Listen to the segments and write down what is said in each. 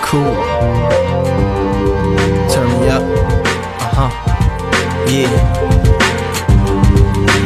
Cool. Turn me up. Yeah.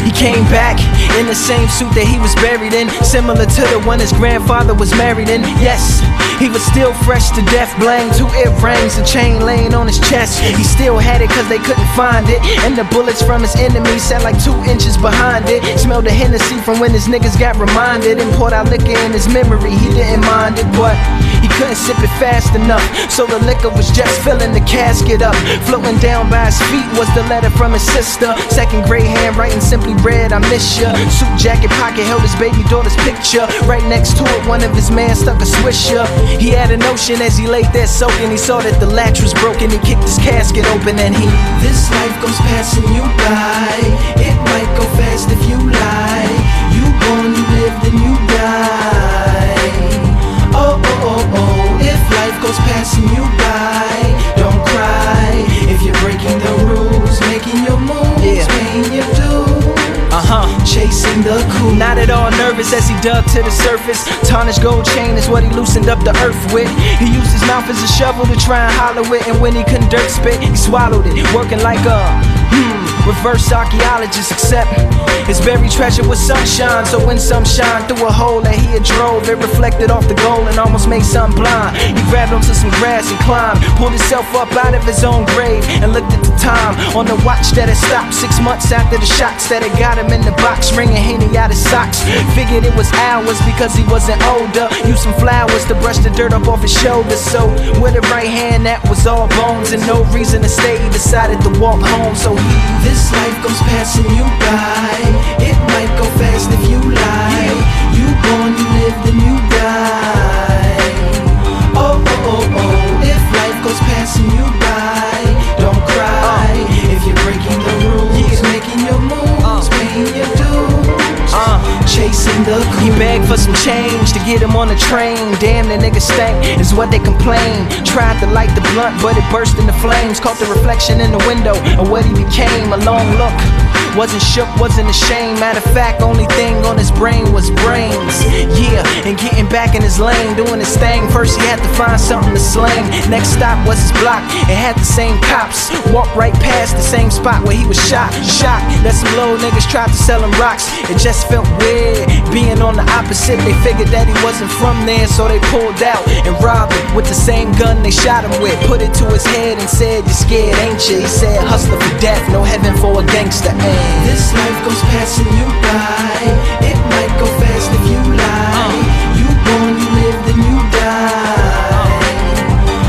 He came back in the same suit that he was buried in, similar to the one his grandfather was married in. Yes, he was still fresh to death, blang, 2 earrings, a chain laying on his chest. He still had it cause they couldn't find it, and the bullets from his enemies sat like 2 inches behind it. Smelled the Hennessy from when his niggas got reminded, and poured out liquor in his memory, he didn't mind it, but he couldn't sip it fast enough, so the liquor was just filling the casket up. Floating down by his feet was the letter from his sister, 2nd grade handwriting, simply read, I miss ya. Suit jacket pocket held his baby daughter's picture. Right next to it, one of his men stuck a swisher. He had a notion as he laid there soaking. He saw that the latch was broken. He kicked his casket open and he, this life goes passing you by. It might go fast if you lie. You born, you live, then you die. Oh, oh, oh, oh. If life goes passing you by, don't cry. If you're breaking the rules, making your moves, paying your dues, chasing the cool. Not at all nervous as he dug to the surface. Tarnished gold chain is what he loosened up the earth with. He used his mouth as a shovel to try and hollow it, and when he couldn't dirt spit, he swallowed it, working like a reverse archaeologist, except his buried treasure was sunshine. So when some shine through a hole that he had drove, it reflected off the gold and almost made some blind. He grabbed onto some grass and climbed, pulled himself up out of his own grave, and looked at the time on the watch that had stopped 6 months after the shots that had got him in the box, wringing Henny out his socks. Figured it was hours because he wasn't older. Used some flowers to brush the dirt up off his shoulders. So with a right hand that was all bones and no reason to stay, he decided to walk home. So he, this life goes passing you by. It might go fast if you lie. You born, you live, then you die. Oh, oh, oh, oh. If life goes passing you by, don't cry. If you're breaking the rules, making your moves, paying your dues, chasing the cool. He begged for some change to get him on the train. Damn, the nigga stank, is what they complain. Tried to light the blunt, but it burst into flames. Caught the reflection in the window of what he became. A long look, wasn't shook, wasn't ashamed. Matter of fact, only thing on his brain was brains. Yeah, and getting back in his lane, doing his thing. First he had to find something to slang. Next stop was his block, it had the same cops. Walked right past the same spot where he was shot. Shocked that some low niggas tried to sell him rocks. It just felt weird, being on the opposite. They figured that he wasn't from there, so they pulled out and robbed him with the same gun they shot him with. Put it to his head and said, "You scared, ain't you?" He said, "Hustler for death, no heaven for a gangster." This life goes passing you by. It might go fast if you lie. You born, you live, then you die.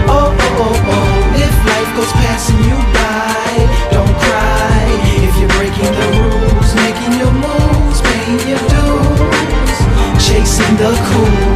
Oh, oh, oh, oh. If life goes passing you by, don't cry. If you're breaking the rules, making your moves, paying your dues, chasing the cool.